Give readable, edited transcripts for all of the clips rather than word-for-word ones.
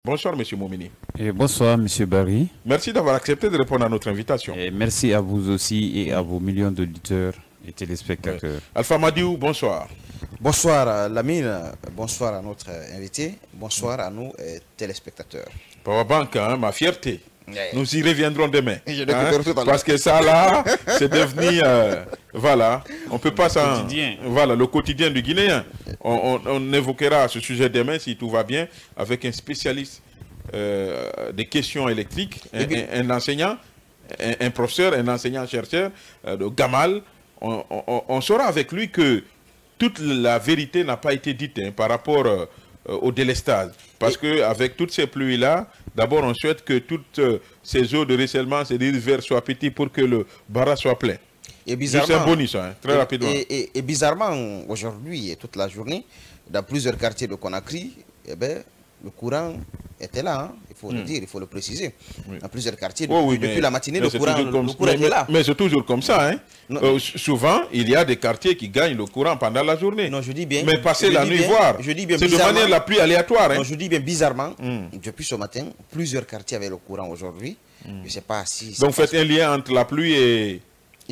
Bonsoir, Monsieur Momini. Et bonsoir, Monsieur Barry. Merci d'avoir accepté de répondre à notre invitation. Et merci à vous aussi et à vos millions d'auditeurs et téléspectateurs. Ouais. Alpha Madiou, bonsoir. Bonsoir Lamine, bonsoir à notre invité, bonsoir à nous téléspectateurs. Powerbank, hein, ma fierté. Nous y reviendrons demain. Parce que ça là, c'est devenu, voilà, on peut pas s'en... Voilà, le quotidien du Guinéen. On évoquera ce sujet demain, si tout va bien, avec un spécialiste des questions électriques, un enseignant, un professeur, un enseignant-chercheur de Gamal. On saura avec lui que toute la vérité n'a pas été dite par rapport au délestage. Parce qu'avec toutes ces pluies-là, d'abord on souhaite que toutes ces eaux de ruissellement, ces rivers soient petites pour que le barrage soit plein. Et bizarrement, c'est un bonus, hein, très rapidement. Et bizarrement, aujourd'hui et toute la journée, dans plusieurs quartiers de Conakry, eh ben, le courant était là, hein, il faut le dire, il faut le préciser. Oui. Dans plusieurs quartiers, depuis la matinée, le courant était là. Mais c'est toujours comme ça. Hein. Souvent, il y a des quartiers qui gagnent le courant pendant la journée. Non, je dis bien. Mais passer la nuit voir, c'est de manière la plus aléatoire. Hein. Non, je dis bien bizarrement, depuis ce matin, plusieurs quartiers avaient le courant aujourd'hui. Je ne sais pas si... Donc faites un lien entre la pluie et...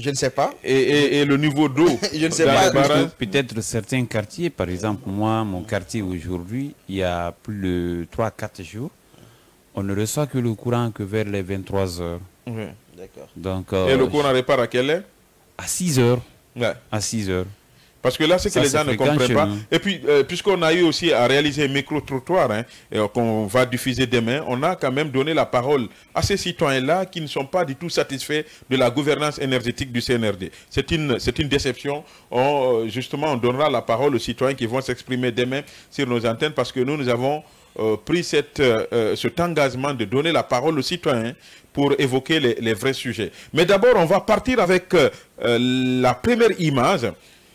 Je ne sais pas. Et le niveau d'eau. Je ne sais pas. Peut-être certains quartiers, par exemple, moi, mon quartier aujourd'hui, il y a plus de 3-4 jours, on ne reçoit que le courant que vers les 23 h. Oui. D'accord. Donc, et le courant repart à quelle heure? À 6 h. Ouais. À 6 h. Parce que là, c'est que les gens ne comprennent pas. Et puis, puisqu'on a eu aussi à réaliser un micro-trottoir, hein, qu'on va diffuser demain, on a quand même donné la parole à ces citoyens-là qui ne sont pas du tout satisfaits de la gouvernance énergétique du CNRD. C'est une déception. Justement, on donnera la parole aux citoyens qui vont s'exprimer demain sur nos antennes parce que nous avons pris cet engagement de donner la parole aux citoyens pour évoquer les vrais sujets. Mais d'abord, on va partir avec la première image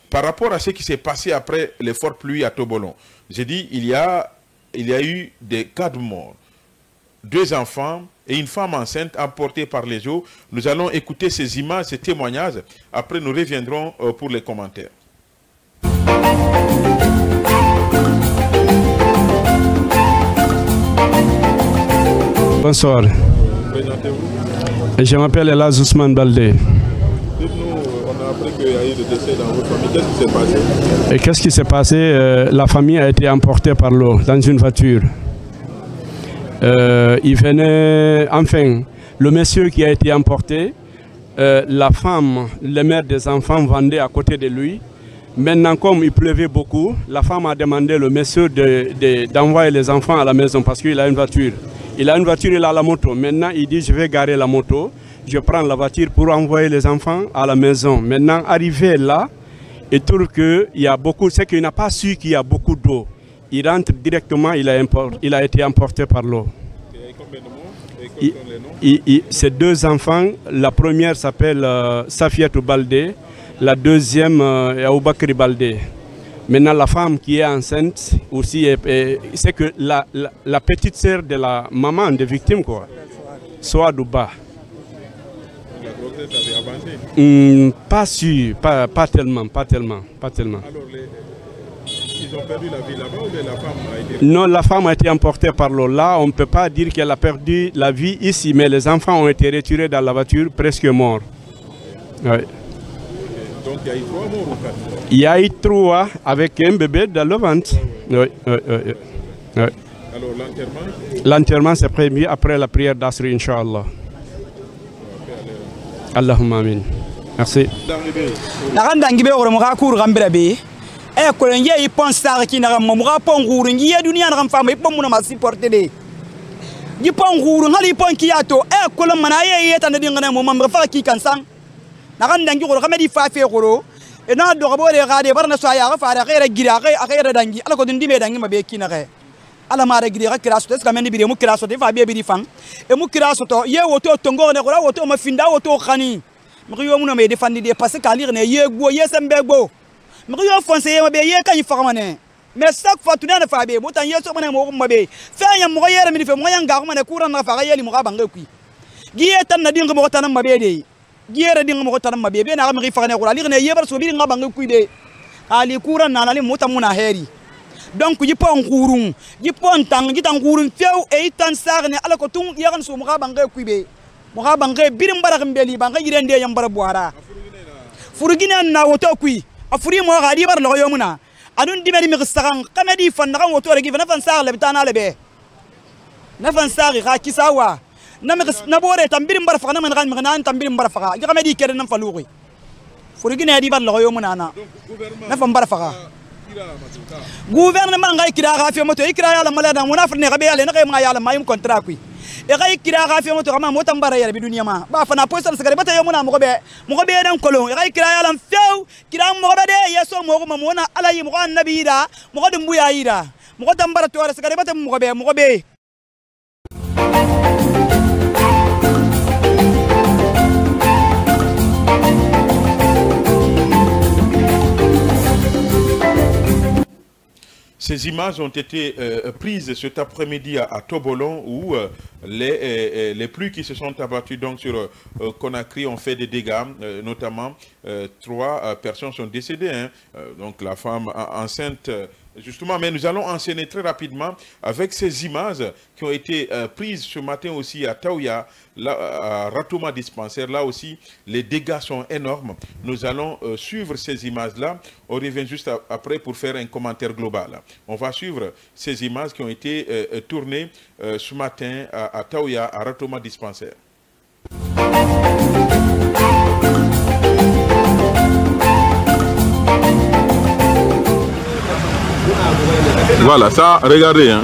par rapport à ce qui s'est passé après les fortes pluies à Tobolon. J'ai dit, il y a eu des cas de mort. 2 enfants et une femme enceinte emportées par les eaux. Nous allons écouter ces images, ces témoignages. Après, nous reviendrons pour les commentaires. Bonsoir. Présentez-vous. Je m'appelle Elaz Ousmane Baldé. Il y a eu des décès dans votre famille. Qu'est-ce qui s'est passé? Et qu'est-ce qui s'est passé? La famille a été emportée par l'eau dans une voiture. Il venait, enfin, le monsieur qui a été emporté, la femme, la mère des enfants vendait à côté de lui. Maintenant, comme il pleuvait beaucoup, la femme a demandé au monsieur d'envoyer les enfants à la maison parce qu'il a une voiture. Il a une voiture, il a la moto. Maintenant, il dit, je vais garer la moto. Je prends la voiture pour envoyer les enfants à la maison. Maintenant, arrivé là, il trouve qu'il y a beaucoup, c'est qu'il n'a pas su qu'il y a beaucoup d'eau. Il rentre directement, il a été emporté par l'eau. Ces 2 enfants, la première s'appelle Safiatou Baldé, la deuxième est Aboubakri Baldé. Maintenant, la femme qui est enceinte aussi, c'est que la petite sœur de la maman des victimes, quoi, soit Douba. La grossesse avait avancé? Pas sûr, pas tellement. Alors, ils ont perdu la vie là-bas ou la femme a été... Non, la femme a été emportée par l'eau. Là, on ne peut pas dire qu'elle a perdu la vie ici, mais les enfants ont été retirés dans la voiture, presque morts. Ouais. Donc, il y a eu 3 morts ou 4 morts? Il y a eu 3 avec un bébé dans le ventre. Oui. Alors, l'enterrement? L'enterrement, c'est prévu après la prière d'Asri, Inch'Allah. Allahumma amin. Merci. Nagandangibe oromoga kur gambirabe. Kolenye ipon star ki na momoga pon guru ngiye dunia na fama ipon muna masi porte de. Ipon guru ngali ipon kiato kolon manaye yeta na dingana momam fa ki kansan. Nagandangi goro kamedi fa fe goro. Na do gabo re gade barna so ya fa ra gere gira ga dangi ala ko dindi me dangi mabe ki na ga. Ala mara gira kiraso tes kameni bire mu kiraso te fa be biri fang. E mu kiraso to ye woto tongo ne gora woto ma finda woto khani. Mriyo mu no me defandi de parce que lire ne ye gbo ye sembe gbo. Mriyo fonse ye mabe ye kan yifamane. Mais chaque fois tu na fa be botan ye so mane mo mabe. Fa ya mo yere mi fe mo yanga ko mane kuran na fa ga yeli mo ga banga kui. Giye tan na dinga mo tan mabe de. Giye dinga mo tan mabe be na ga mi fa ne gora lire ne ye bar so bi nga banga kui de. Ali kuran na ali mo tamuna heri. donc yi pon ngurun yi pon tang yi tang ngurun few e tan sarne ala ko tun yagan so mo gaban ga kuibe mo gaban ga birim barak mbeli ban ga yirende yam bara boara furugina na woto kui afuri mo ga di bar lo yomuna adun dimeri mi gisagan kamedi fan na woto regi na fan sar le bitana lebe na fan sar ga kisawa na mi na bore tambirim bar fa na man gan mi nan tambirim bar fa ga kamedi kere nan falugi furugina di bar lo yomuna na fan bar fa gouvernement ngai kira ga fi moto ikira ya la malada munafir ne gabe ya le na kai ma ya la mayum contrat kui e ngai kira ga fi moto kama motam bara ya bi duniya ma ba fa na poisal sagare bata yomuna mo be dan kolon e ngai kira ya lam few kira mo be de yeso mo ko mo na alayi mo annabi da mo ko dumbu ya ida mo ko tambara to sagare bata mo be Ces images ont été prises cet après-midi à Tobolon où les pluies qui se sont abattues donc sur Conakry ont fait des dégâts, notamment 3 personnes sont décédées, hein. Donc la femme enceinte justement, mais nous allons enchaîner très rapidement avec ces images qui ont été prises ce matin aussi à Taouya, là, à Ratouma dispensaire. Là aussi, les dégâts sont énormes. Nous allons suivre ces images-là. On revient juste après pour faire un commentaire global. On va suivre ces images qui ont été tournées ce matin à Taouya, à Ratouma dispensaire. Voilà, ça, regardez, hein.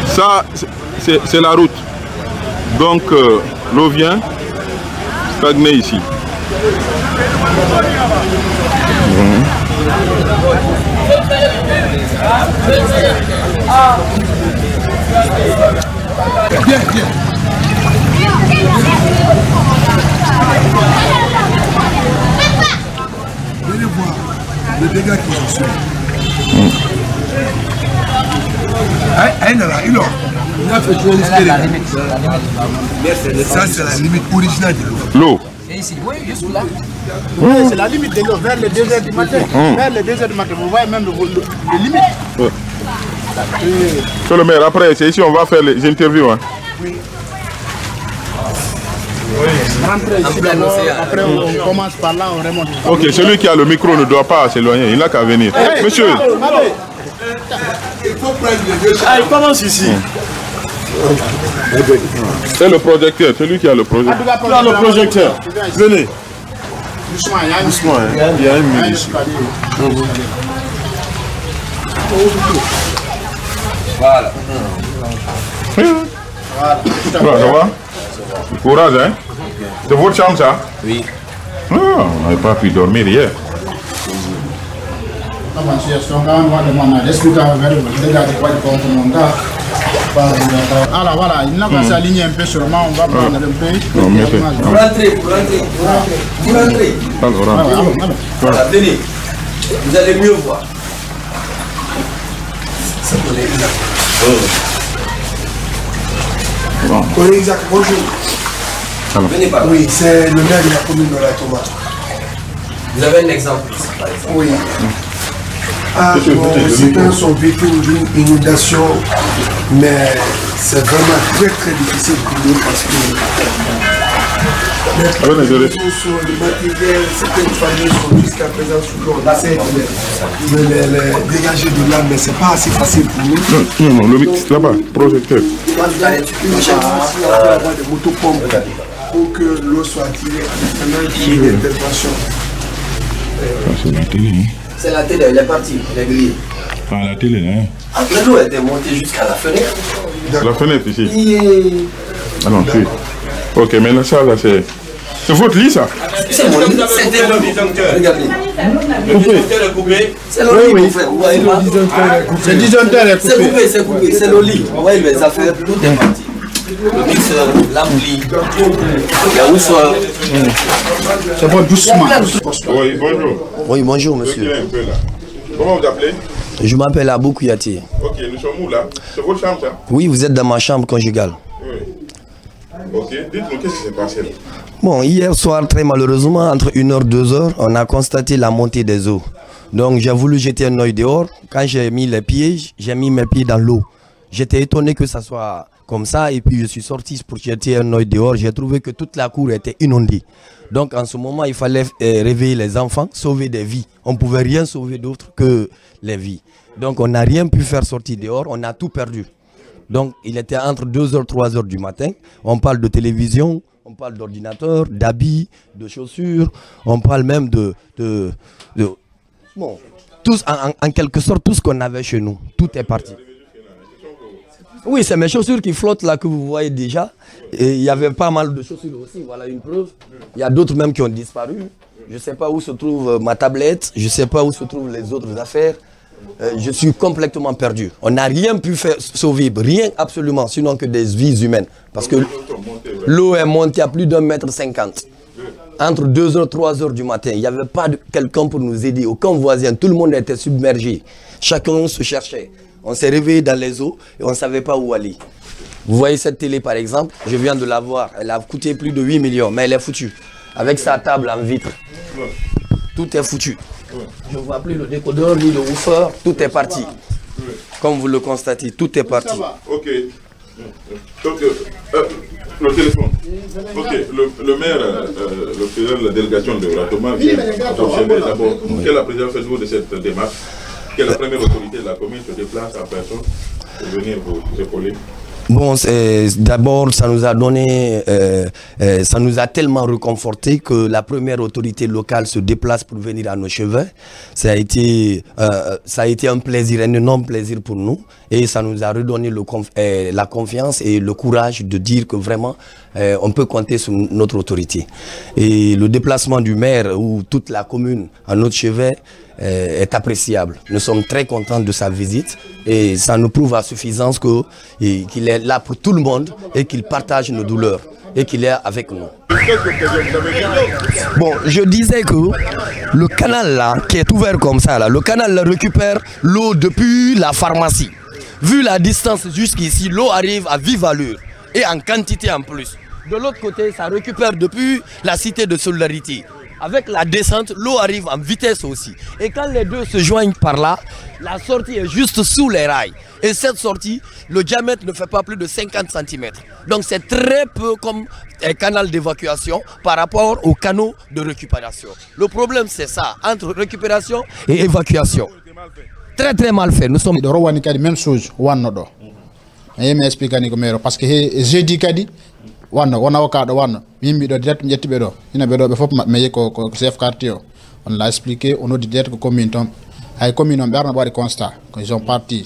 Ça, c'est la route. Donc, l'eau vient stagner ici. Bien, bien. Venez voir les dégâts qui sont sur. Il a fait jouer ça, c'est la limite originale de l'eau. L'eau. C'est ici, oui, juste là. Oui, c'est la limite de l'eau, vers les 2h du matin. Vers les 2h du matin, vous voyez même les limites. Monsieur le maire, après, c'est ici on va faire les interviews. Hein. Oui. Rentrez ici d'abord, après on commence par là, on remonte. Ok, celui qui a le micro ne doit pas s'éloigner, il n'a qu'à venir. Hey, monsieur. Il faut prendre les deux. Il commence ici. C'est le projecteur, celui qui a le projecteur. Qui a le projecteur? Venez. Doucement, il y a une mine ici. Voilà. Voilà. Ça va? Courage, hein? C'est votre chambre, ça? Oui. Ah, on n'avait pas pu dormir hier. Alors voilà, il n'a pas s'aligner un peu seulement, on va prendre un peu. Non, mettez. Vous rentrez. Voilà, venez. Vous allez mieux voir. Collègue Isaac, bonjour. Venez par là. Oui, c'est le maire de la commune de la Tomate. Vous avez un exemple ici, par exemple. Oui. Nos citoyens sont victimes d'une inondation, mais c'est vraiment très très difficile pour nous parce que les matériels, certaines familles sont jusqu'à présent sous l'eau. On essaie de les dégager de là, mais c'est pas assez facile pour nous. Non, le mix là-bas, projecteur. On doit avoir des motopompes pour que l'eau soit tirée avec une intervention. C'est la télé, hein? C'est la télé, elle est partie, elle est grillée. Ah, la télé, hein? Après l'eau était montée jusqu'à la fenêtre. La fenêtre ici. Ah non, c'est. Ok, mais là, ça, là, c'est. C'est votre lit, ça? C'est mon lit, c'était le disjoncteur. Regardez. Le disjoncteur est coupé. C'est le lit, mon frère. C'est le disjoncteur est coupé. C'est coupé, c'est le lit. On voit les affaires, tout est parti. Le mixeur, l'ampli, le roussoir. C'est bon, doucement. Oui, bonjour. Oui, bonjour, monsieur. Comment vous appelez? Je m'appelle Abou Kouyati. Ok, nous sommes où là? C'est votre chambre, ça? Oui, vous êtes dans ma chambre conjugale. Oui. Ok, dites-nous, qu'est-ce qui s'est passé là? Bon, hier soir, très malheureusement, entre 1h et 2h, on a constaté la montée des eaux Donc j'ai voulu jeter un œil dehors. Quand j'ai mis les pieds, j'ai mis mes pieds dans l'eau. J'étais étonné que ça soit comme ça et puis je suis sorti pour jeter un œil dehors. J'ai trouvé que toute la cour était inondée. Donc en ce moment, il fallait réveiller les enfants, sauver des vies. On ne pouvait rien sauver d'autre que les vies. Donc on n'a rien pu faire sortir dehors, on a tout perdu. Donc il était entre 2h, 3h du matin. On parle de télévision, on parle d'ordinateur, d'habits, de chaussures. On parle même bon, tous, en quelque sorte, tout ce qu'on avait chez nous. Tout est parti. Oui, c'est mes chaussures qui flottent là que vous voyez déjà. Et il y avait pas mal de chaussures aussi, voilà une preuve. Il y a d'autres même qui ont disparu. Je ne sais pas où se trouve ma tablette, je ne sais pas où se trouvent les autres affaires. Je suis complètement perdu. On n'a rien pu faire sauver, rien absolument, sinon que des vies humaines. Parce que l'eau est montée à plus d'1,50 m. Entre 2h, 3h du matin, il n'y avait pas quelqu'un pour nous aider, aucun voisin, tout le monde était submergé. Chacun se cherchait. On s'est réveillé dans les eaux et on ne savait pas où aller. Vous voyez cette télé par exemple, je viens de la voir, elle a coûté plus de 8 millions, mais elle est foutue. Avec sa table en vitre, tout est foutu. Je ne vois plus le décodeur ni le woofer, tout est parti. Comme vous le constatez, tout est parti. Ok. Donc, le téléphone. Ok, le maire, le président de la délégation de Ratoma vient d'abord. Quelle est la présidence de cette démarche? Quelle est la première autorité de la commune se déplace en personne pour venir vous épauler? Bon, d'abord, ça nous a donné, ça nous a tellement réconforté que la première autorité locale se déplace pour venir à nos cheveux. Ça a été un plaisir, un énorme plaisir pour nous. Et ça nous a redonné la confiance et le courage de dire que vraiment, on peut compter sur notre autorité. Et le déplacement du maire ou toute la commune à notre chevet est appréciable. Nous sommes très contents de sa visite et ça nous prouve à suffisance qu'il est là pour tout le monde et qu'il partage nos douleurs et qu'il est avec nous. Bon, je disais que le canal là, qui est ouvert comme ça, là, le canal là, récupère l'eau depuis la pharmacie. Vu la distance jusqu'ici, l'eau arrive à vive allure et en quantité en plus. De l'autre côté, ça récupère depuis la cité de Solidarité. Avec la descente, l'eau arrive en vitesse aussi. Et quand les deux se joignent par là, la sortie est juste sous les rails. Et cette sortie, le diamètre ne fait pas plus de 50 cm. Donc c'est très peu comme un canal d'évacuation par rapport aux canaux de récupération. Le problème c'est ça, entre récupération et évacuation. Très très mal fait. Nous sommes... Même chose, parce que j'ai dit kadi wano wona wakaɗo wano yimɓe ɗo direct ƴettiɓe ɗo ina ɓe ɗo ɓe fof maɓɓe yehi ko chef quartier o on l'a expliqué on noddi direct ko commune toon hay commune on ɓe arno ɓe waɗi constat ko ils ont parti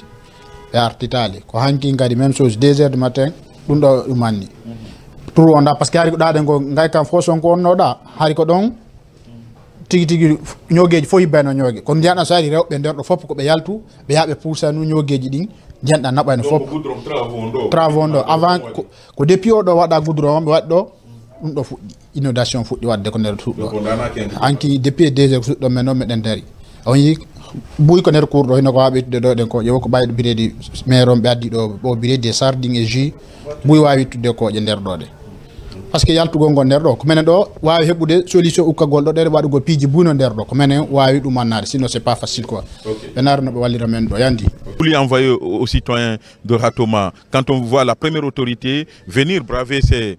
ɓe artitali ko hanki kadi même chose 2 heures du matin ɗum ɗo ɗumanni tour onda par ce que haari ko ɗaɗen ko ngay kam fo sonko onnoɗa haari ko ɗon tigi tigi ñogueji fof yibbano ñoogue kono ndiyanɗa so ari rewɓe nder ɗo fof ko ɓe yaltu ɓe yaha ɓe puusanu ñogueji ɗin jenɗa naɓano fof travaux ɗo avant ko depuis oɗo waɗa goudron ɓe waɗi ɗo ɗum ɗo fuɗɗi inondation fuɗɗi wadde ko nder suuɗɗo hanki depuis 2 heures suuɗɗo men o meɗen dari on yi ɓuuyi ko nder cour ɗo hino ko ha ɓeytude ɗo ɗen ko ƴeewo ko ɓayɗo biredi maire on ɓe addi ɗo ɓo biredi sardine et jus ɓuuyi wawi ittude koƴe nder ɗo ɗe parce que yaltugol ngol nder ɗo ko menen ɗo wawi heɓude solution ukkagol ɗo ɗe waɗugol piiji buuno nder ɗo ko menen wawi ɗum annade sinon c'est pas facile quoi ɓe narno ɓe wallira men ɗo yandi. Vous lui envoyez aux citoyens de Ratoma, quand on voit la première autorité venir braver ces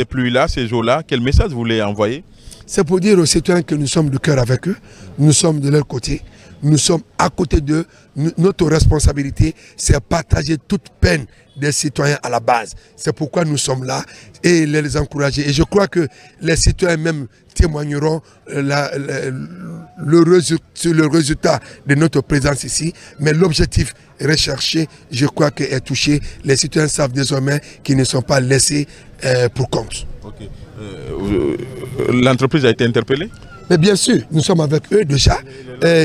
pluies-là, ces eaux-là, quel message vous voulez envoyer? C'est pour dire aux citoyens que nous sommes de cœur avec eux, nous sommes de leur côté, nous sommes à côté d'eux. Notre responsabilité, c'est partager toute peine des citoyens à la base. C'est pourquoi nous sommes là et les encourager. Et je crois que les citoyens même témoigneront sur le résultat de notre présence ici. Mais l'objectif recherché, je crois, est touché. Les citoyens savent désormais qu'ils ne sont pas laissés pour compte. Okay. L'entreprise a été interpellée? Mais bien sûr, nous sommes avec eux déjà.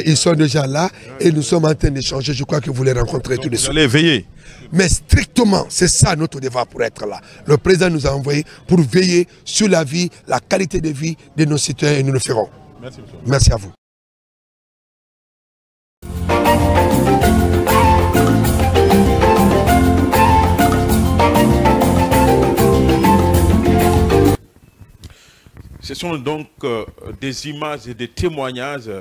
Ils sont déjà là et nous sommes en train d'échanger. Je crois que vous les rencontrez tout de suite. Vous allez veiller. Mais strictement, c'est ça notre devoir pour être là. Le président nous a envoyés pour veiller sur la vie, la qualité de vie de nos citoyens et nous le ferons. Merci, monsieur. Merci à vous. Ce sont donc des images et des témoignages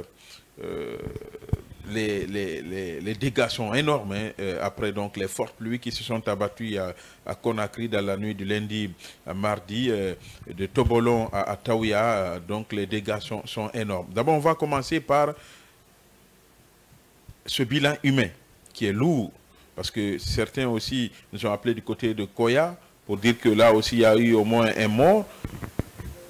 les dégâts sont énormes, hein, après donc les fortes pluies qui se sont abattues à Conakry dans la nuit du lundi à mardi, de Tobolon à Taouya, donc les dégâts sont énormes. D'abord, on va commencer par ce bilan humain qui est lourd, parce que certains aussi nous ont appelé du côté de Koya pour dire que là aussi il y a eu au moins un mort.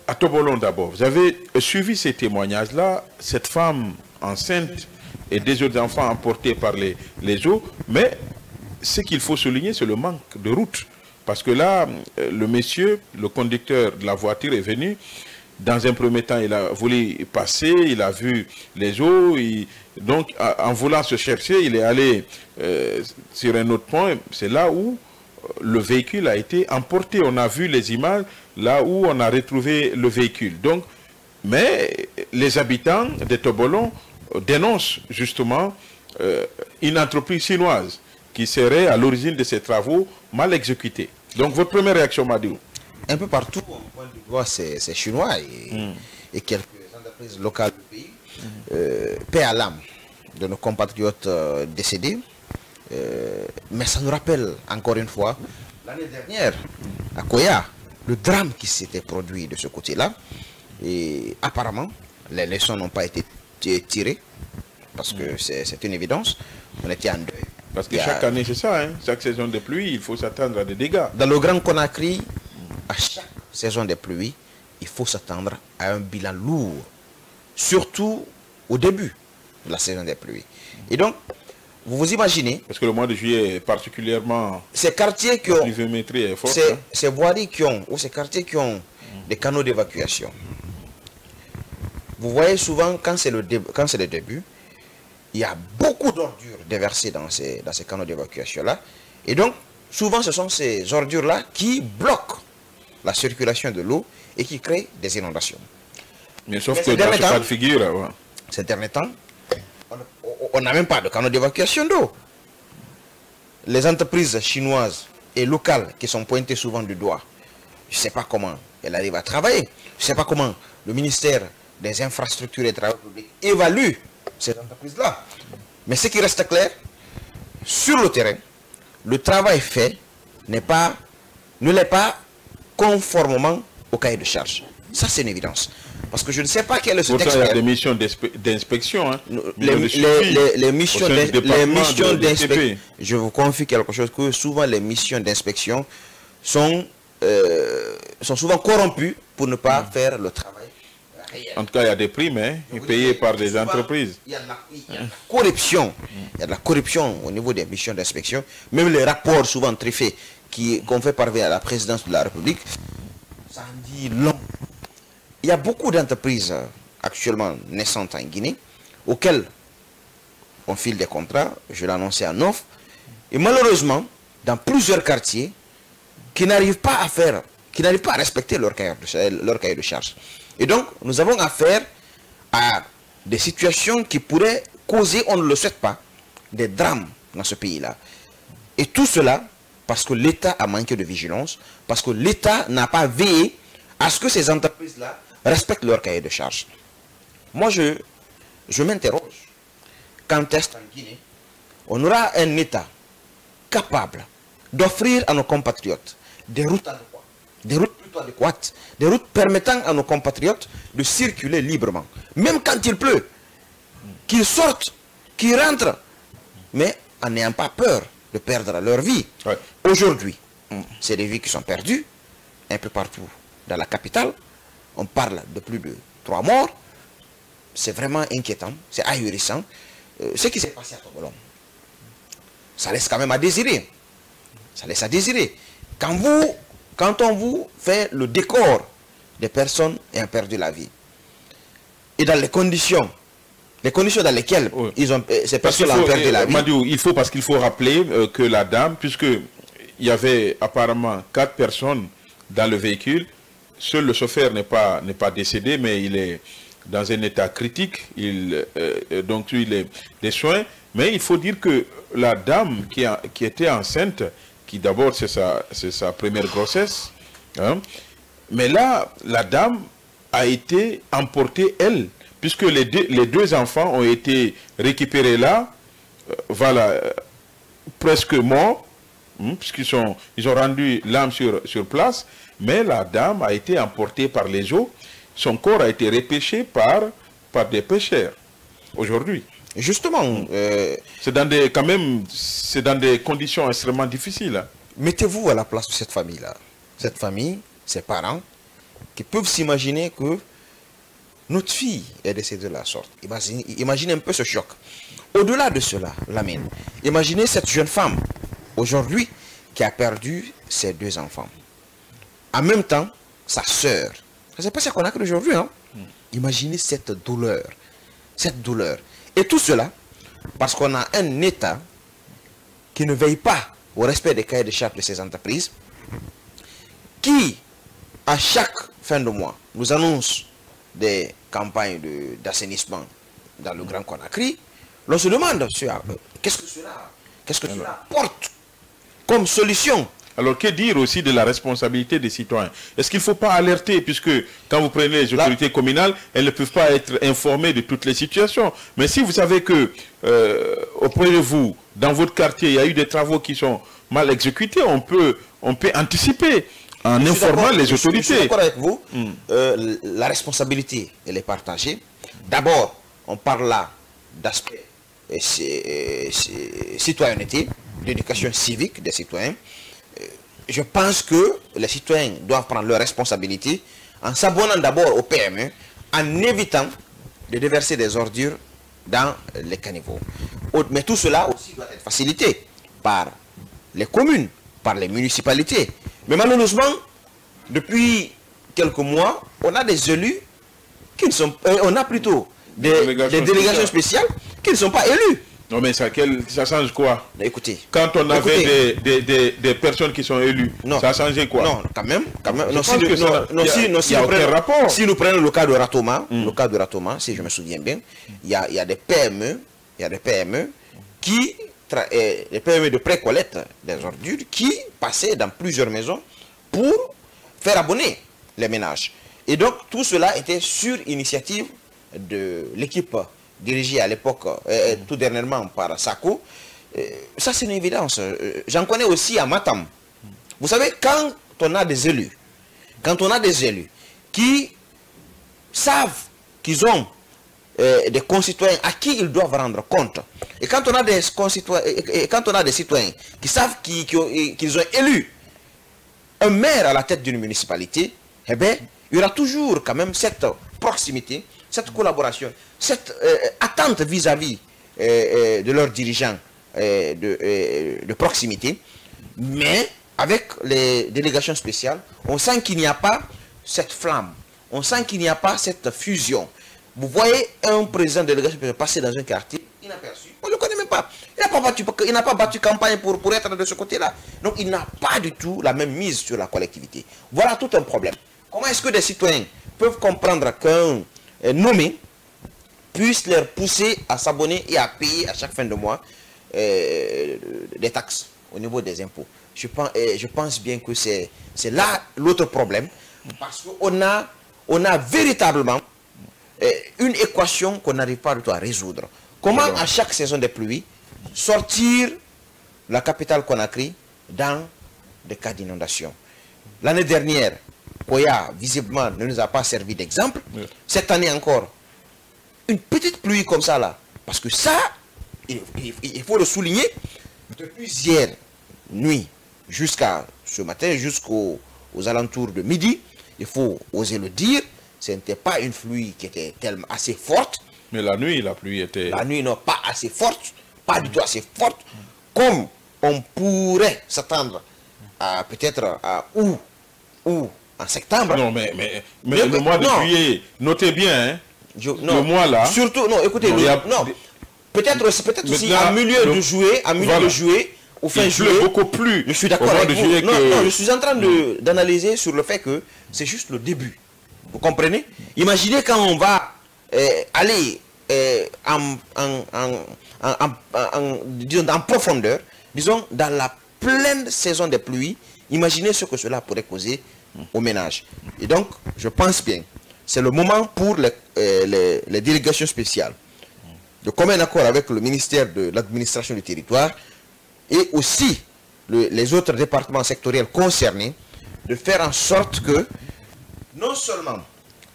À Tobolon d'abord, vous avez suivi ces témoignages-là, cette femme enceinte et des autres enfants emportés par les eaux, mais ce qu'il faut souligner, c'est le manque de route. Parce que là, le monsieur, le conducteur de la voiture est venu, dans un premier temps, il a voulu passer, il a vu les eaux, donc en voulant se chercher, il est allé sur un autre point, c'est là où le véhicule a été emporté. On a vu les images, là où on a retrouvé le véhicule. Donc, mais les habitants de Tobolon dénoncent justement une entreprise chinoise qui serait à l'origine de ces travaux mal exécutés. Donc votre première réaction, Madou? Un peu partout, on pointe du doigt ces Chinois et quelques entreprises locales du pays. Paix à l'âme de nos compatriotes décédés. Mais ça nous rappelle encore une fois, l'année dernière, à Koya, le drame qui s'était produit de ce côté-là. Et apparemment, les leçons n'ont pas été tirées, parce que c'est une évidence. On était en deuil. Parce que chaque année, c'est ça, hein? Chaque saison de pluie, il faut s'attendre à des dégâts. Dans le Grand Conakry, à chaque saison de pluie, il faut s'attendre à un bilan lourd, surtout au début de la saison des pluies. Et donc, vous vous imaginez... Parce que le mois de juillet est particulièrement... Ces quartiers qui ont... La pluviométrie est forte. Ces voiries qui ont, ou ces quartiers qui ont des canaux d'évacuation. Vous voyez souvent, quand c'est le début, il y a beaucoup d'ordures déversées dans ces canaux d'évacuation-là. Et donc, souvent, ce sont ces ordures-là qui bloquent la circulation de l'eau et qui créent des inondations. Mais sauf que dans ce cas de figure... Ces derniers temps, on n'a même pas de canaux d'évacuation d'eau. Les entreprises chinoises et locales qui sont pointées souvent du doigt, je ne sais pas comment elles arrivent à travailler. Je ne sais pas comment le ministère des infrastructures et des travaux publics évalue ces entreprises-là. Mais ce qui reste clair, sur le terrain, le travail fait ne l'est pas conformément au cahier de charge. Ça, c'est une évidence. Parce que je ne sais pas quel est ce texte. Il y a des missions d'inspection. Hein. Les missions d'inspection, je vous confie quelque chose, que souvent les missions d'inspection sont souvent corrompues pour ne pas faire le travail. En tout cas, il y a des primes payées par des entreprises. Il y a de la corruption. Il y a de la corruption au niveau des missions d'inspection. Même les rapports souvent truffés qu'on fait parvenir à la présidence de la République, ça en dit long. Il y a beaucoup d'entreprises actuellement naissantes en Guinée auxquelles on file des contrats, je l'ai annoncé en offre, et malheureusement, dans plusieurs quartiers, qui n'arrivent pas à respecter leur cahier de charge. Et donc, nous avons affaire à des situations qui pourraient causer, on ne le souhaite pas, des drames dans ce pays-là. Et tout cela parce que l'État a manqué de vigilance, parce que l'État n'a pas veillé à ce que ces entreprises-là respectent leur cahier de charge. Moi, je m'interroge. Quand est-ce qu'en Guinée, on aura un État capable d'offrir à nos compatriotes des routes adéquates, des routes plutôt adéquates, des routes permettant à nos compatriotes de circuler librement, même quand il pleut, qu'ils sortent, qu'ils rentrent, mais en n'ayant pas peur de perdre leur vie. Ouais. Aujourd'hui, c'est des vies qui sont perdues, un peu partout dans la capitale. On parle de plus de 3 morts. C'est vraiment inquiétant, c'est ahurissant. Ce qui s'est passé à Tobolon, ça laisse quand même à désirer. Ça laisse à désirer. Quand on vous fait le décor des personnes ayant perdu la vie, et dans les conditions dans lesquelles ces personnes ont perdu la vie. Madou, parce qu'il faut rappeler que la dame, puisqu'il y avait apparemment 4 personnes dans le véhicule, seul le chauffeur n'est pas décédé, mais il est dans un état critique, donc il est des soins. Mais il faut dire que la dame qui était enceinte, qui d'abord c'est sa première grossesse, hein, mais là, la dame a été emportée, elle, puisque les deux enfants ont été récupérés là, voilà, presque morts, puisqu'ils ont rendu l'âme sur place, mais la dame a été emportée par les eaux, son corps a été repêché par des pêcheurs, aujourd'hui. Justement, c'est dans des conditions extrêmement difficiles. Hein. Mettez-vous à la place de cette famille-là. Cette famille, ses parents, qui peuvent s'imaginer que notre fille est décédée de la sorte. Imaginez un peu ce choc. Au-delà de cela, Lamine, imaginez cette jeune femme, aujourd'hui, qui a perdu ses 2 enfants. En même temps, sa sœur. C'est pas ça qu'on a que aujourd'hui. Hein? Imaginez cette douleur. Cette douleur. Et tout cela, parce qu'on a un État qui ne veille pas au respect des cahiers de charges de ces entreprises, qui, à chaque fin de mois, nous annonce des campagnes d'assainissement dans le Grand Conakry. L'on se demande, qu'est-ce que cela apporte comme solution? Alors, que dire aussi de la responsabilité des citoyens? Est-ce qu'il ne faut pas alerter, puisque quand vous prenez les autorités communales, elles ne peuvent pas être informées de toutes les situations. Mais si vous savez que, auprès de vous, dans votre quartier, il y a eu des travaux qui sont mal exécutés, on peut anticiper en informant les autorités. Je suis d'accord avec vous. La responsabilité, elle est partagée. D'abord, on parle là d'aspect citoyenneté, d'éducation civique des citoyens. Je pense que les citoyens doivent prendre leurs responsabilités en s'abonnant d'abord au PME, en évitant de déverser des ordures dans les caniveaux. Mais tout cela aussi doit être facilité par les communes, par les municipalités. Mais malheureusement, depuis quelques mois, on a des élus qui ne sont... on a plutôt des délégations spéciales qui ne sont pas élus. Non mais ça change quoi? Écoutez. Quand on avait des personnes qui sont élues, ça a changé quoi? Non, quand même. Si nous prenons le cas de Ratoma, si je me souviens bien, il y a des PME, qui, les PME de pré-collecte des ordures, qui passaient dans plusieurs maisons pour faire abonner les ménages. Et donc tout cela était sur initiative de l'équipe dirigé à l'époque, tout dernièrement par Sako. Ça c'est une évidence. J'en connais aussi à Matam. Vous savez, quand on a des élus qui savent qu'ils ont des concitoyens à qui ils doivent rendre compte, et quand on a des citoyens qui savent qu'ils ont élu un maire à la tête d'une municipalité, eh bien, il y aura toujours quand même cette proximité, cette collaboration, cette attente vis-à-vis de leurs dirigeants de proximité. Mais avec les délégations spéciales, on sent qu'il n'y a pas cette flamme, on sent qu'il n'y a pas cette fusion. Vous voyez un président de délégation passer dans un quartier inaperçu, on ne le connaît même pas. Il n'a pas battu campagne pour être de ce côté-là. Donc il n'a pas du tout la même mise sur la collectivité. Voilà tout un problème. Comment est-ce que des citoyens peuvent comprendre qu'un nommé puisse leur pousser à s'abonner et à payer à chaque fin de mois des taxes au niveau des impôts? Je pense bien que c'est là l'autre problème, parce qu'on a véritablement une équation qu'on n'arrive pas du tout à résoudre. Comment à chaque saison des pluies sortir la capitale Conakry dans des cas d'inondation? L'année dernière, Koya, visiblement, ne nous a pas servi d'exemple. Oui. Cette année encore, une petite pluie comme ça là. Parce que ça, il faut le souligner, depuis hier nuit jusqu'à ce matin, jusqu'aux alentours de midi, il faut oser le dire, ce n'était pas une pluie qui était tellement assez forte. Mais la nuit, la pluie était... La nuit, non, pas assez forte, pas du tout assez forte, comme on pourrait s'attendre à peut-être ou en septembre. Non, mais le mois de juillet, notez bien, hein, le mois là... Surtout, non, écoutez, peut-être aussi en milieu de juillet, ou fin juillet... beaucoup plus. Je suis d'accord avec vous. Non, je suis en train d'analyser sur le fait que c'est juste le début. Vous comprenez? Imaginez quand on va aller en profondeur, disons dans la pleine saison des pluies, imaginez ce que cela pourrait causer aux ménages. Et donc, je pense bien c'est le moment pour les délégations spéciales de commun accord avec le ministère de l'administration du territoire et aussi les autres départements sectoriels concernés, de faire en sorte que non seulement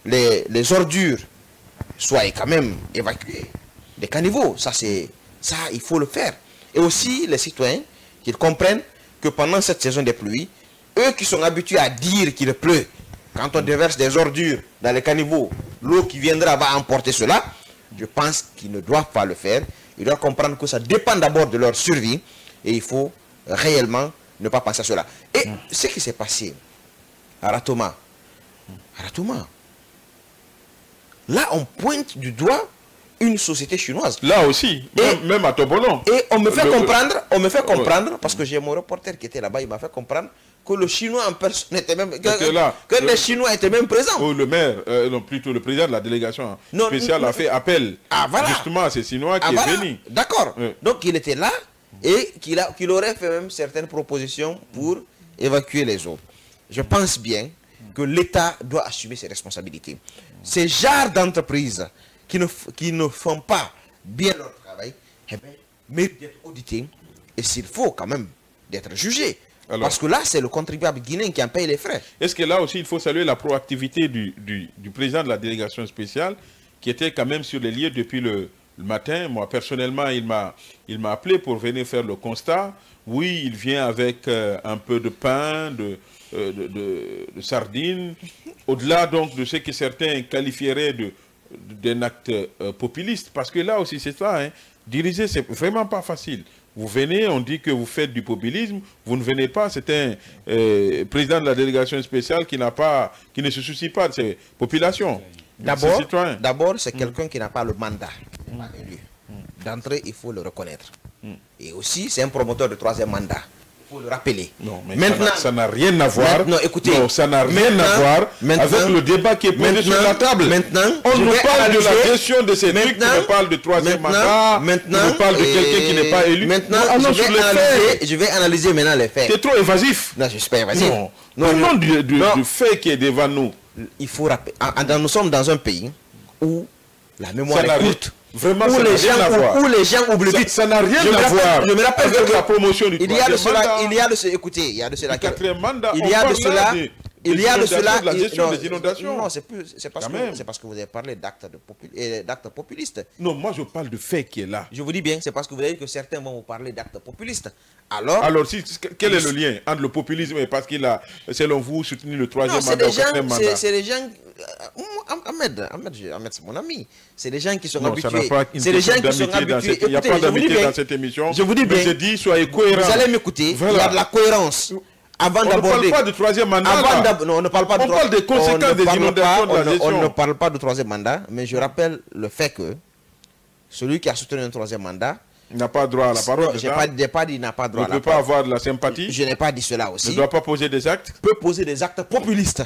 les ordures soient quand même évacuées des caniveaux, ça il faut le faire, et aussi les citoyens qu'ils comprennent que pendant cette saison des pluies, eux qui sont habitués à dire qu'il pleut, quand on déverse des ordures dans les caniveaux, l'eau qui viendra va emporter cela. Je pense qu'ils ne doivent pas le faire. Ils doivent comprendre que ça dépend d'abord de leur survie et il faut réellement ne pas penser à cela. Et ce qui s'est passé à Ratoma, là on pointe du doigt une société chinoise. Là aussi, même à Tobolon. Et on me fait comprendre, parce que j'ai mon reporter qui était là-bas, il m'a fait comprendre que le Chinois en personne était même... Que les Chinois étaient même présents. Oh, le maire, non, plutôt le président de la délégation spéciale a fait appel justement à ces Chinois qui est venu. D'accord. Donc il était là et qu'il aurait fait même certaines propositions pour évacuer les eaux. Je pense bien que l'État doit assumer ses responsabilités. Ces genres d'entreprises qui ne font pas bien leur travail, méritent d'être audités et s'il faut quand même d'être jugés. Alors, parce que là, c'est le contribuable guinéen qui en paye les frais. Est-ce que là aussi, il faut saluer la proactivité du président de la délégation spéciale qui était quand même sur les lieux depuis le matin. Moi, personnellement, il m'a appelé pour venir faire le constat. Oui, il vient avec un peu de pain, de sardines. Au-delà donc de ce que certains qualifieraient d'un acte populiste. Parce que là aussi, c'est ça. Hein. Diriger, c'est vraiment pas facile. Vous venez, on dit que vous faites du populisme, vous ne venez pas, c'est un président de la délégation spéciale qui ne se soucie pas de ces populations. D'abord, c'est quelqu'un qui n'a pas le mandat. D'entrée, il faut le reconnaître. Et aussi, c'est un promoteur de troisième mandat. Il faut le rappeler. Non, mais maintenant, ça n'a rien à voir. Non, écoutez, non, ça n'a rien à voir avec le débat qui est posé sur la table. Maintenant, on nous parle de la gestion de ces trucs, on nous parle de troisième mandat, on nous parle de quelqu'un qui n'est pas élu. Maintenant, je vais analyser maintenant les faits. C'est trop évasif. Non, je ne suis pas évasif. Non, du fait qui est devant nous. Il faut rappeler. Nous sommes dans un pays où la mémoire est courte. Vraiment, où les gens oublient vite. Ça n'a rien à voir. Je me rappelle avec la promotion du troisième mandat. Il y a de cela. Écoutez, il y a de cela. Quatrième mandat. Il y a de cela. Il y a de cela. La gestion des inondations. Non, c'est parce que vous avez parlé d'actes populistes. Non, moi je parle de fait qui est là. Je vous dis bien, c'est parce que vous avez dit que certains vont vous parler d'actes populistes. Alors, quel est le lien entre le populisme et parce qu'il a, selon vous, soutenu le troisième mandat ou quatrième mandat? C'est les gens... Ahmed, c'est mon ami. C'est les gens qui sont habitués. C'est les gens qui sont habitués. Il n'y a pas d'amitié dans cette émission. Je vous dis bien. Je dis, soyez cohérents. Vous allez m'écouter. Il y a de la cohérence. Avant on ne parle pas de troisième mandat. Non, on ne parle pas de parle des conséquences des inondations de la gestion. On ne parle pas de troisième mandat, mais je rappelle le fait que celui qui a soutenu un troisième mandat n'a pas droit à la parole. Je n'ai pas dit n'a pas droit à la parole. Ne peut pas avoir de la sympathie. Je n'ai pas dit cela aussi. Ne doit pas poser des actes. Peut poser des actes populistes.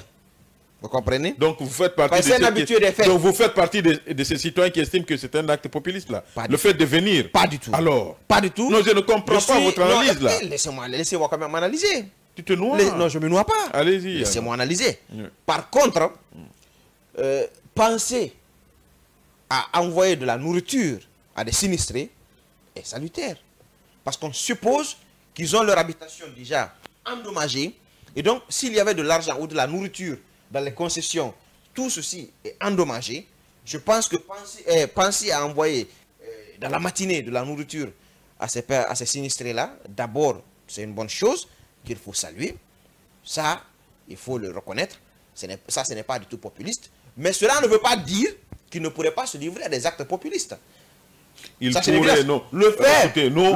Vous comprenez? Donc vous faites partie de ces citoyens qui estiment que c'est un acte populiste là. Le fait de venir. Pas du tout. Alors. Pas du tout. Non, je ne comprends pas votre analyse là. Laissez-moi quand même analyser. Tu te noies? Non, je ne me noie pas. Allez-y. Laissez-moi analyser. Par contre, penser à envoyer de la nourriture à des sinistrés est salutaire. Parce qu'on suppose qu'ils ont leur habitation déjà endommagée. Et donc, s'il y avait de l'argent ou de la nourriture dans les concessions, tout ceci est endommagé. Je pense que penser à envoyer dans la matinée de la nourriture à ces sinistrés-là, d'abord, c'est une bonne chose qu'il faut saluer. Ça, il faut le reconnaître. Ça, ce n'est pas du tout populiste. Mais cela ne veut pas dire qu'il ne pourrait pas se livrer à des actes populistes. Il pourrait, non. Le fait, écoutez, nous, on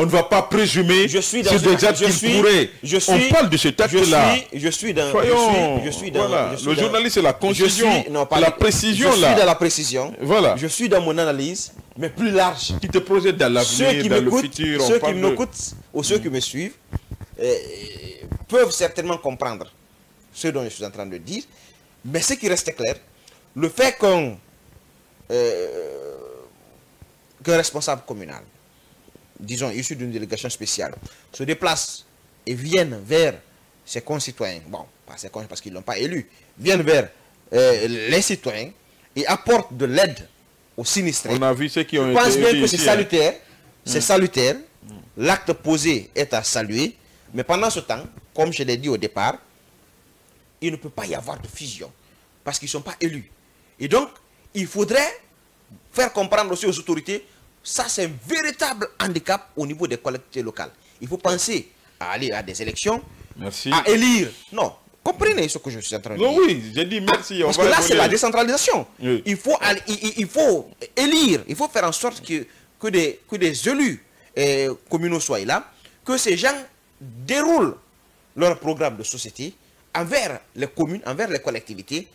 ne va pas présumer sur des actes qu'il pourrait. On parle de cet acte-là. Je suis dans... Le journaliste, c'est la concision, la précision. Je suis dans la précision. Voilà. Je suis dans mon analyse, mais plus large. Qui te projette dans l'avenir, dans le futur. Ceux qui m'écoutent ou ceux qui me suivent peuvent certainement comprendre ce dont je suis en train de dire. Mais ce qui reste clair, le fait qu'un responsable communal, disons issu d'une délégation spéciale, se déplace et vienne vers ses concitoyens, bon, pas ses concitoyens parce qu'ils ne l'ont pas élu, viennent vers les citoyens et apportent de l'aide aux sinistrés. On a vu ceux qui ont été... Je pense bien que c'est salutaire. C'est salutaire. L'acte posé est à saluer. Mais pendant ce temps, comme je l'ai dit au départ, il ne peut pas y avoir de fusion. Parce qu'ils ne sont pas élus. Et donc, il faudrait faire comprendre aussi aux autorités, ça c'est un véritable handicap au niveau des collectivités locales. Il faut penser à aller à des élections, à élire. Non, comprenez ce que je suis en train de dire. Oui, j'ai dit merci. Parce que là, c'est la décentralisation. Oui. Il faut élire, il faut faire en sorte que des élus communaux soient là, que ces gens déroulent leur programme de société envers les communes, envers les collectivités.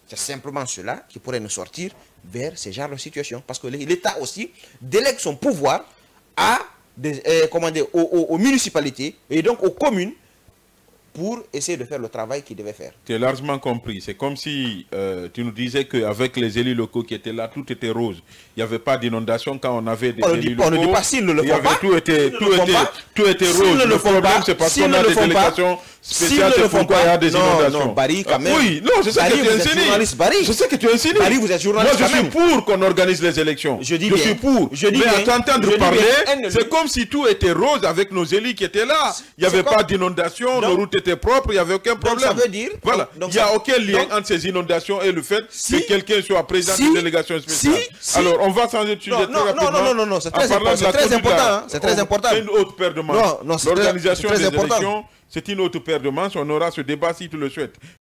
C'est simplement cela qui pourrait nous sortir vers ce genre de situation. Parce que l'État aussi délègue son pouvoir à aux municipalités et donc aux communes pour essayer de faire le travail qu'ils devaient faire. Tu as largement compris. C'est comme si tu nous disais qu'avec les élus locaux qui étaient là, tout était rose. Il n'y avait pas d'inondation quand on avait des élus locaux. On ne dit pas s'ils ne le font pas. Tout était rose. Le problème, c'est parce qu'on a des délégations spéciales. C'est pourquoi il y a des inondations. Non, Barry, quand même. Oui, non, je sais que tu insinues. Je sais que tu insinues. Barry, vous êtes journaliste. Moi, je suis pour qu'on organise les élections. Je suis pour. Mais à t'entendre parler, c'est comme si tout était rose avec nos élus qui étaient là. Il n'y avait pas d'inondation, nos routes étaient propres, il n'y avait aucun problème. Ça veut dire... Voilà. Il n'y a aucun lien entre ces inondations et le fait que quelqu'un soit président d'une délégation spéciale. Alors, on va changer de sujet très rapidement. Non, c'est très important. C'est très important. C'est une autre paire de manches. L'organisation des élections, c'est une autre paire de manches. On aura ce débat si tu le souhaites.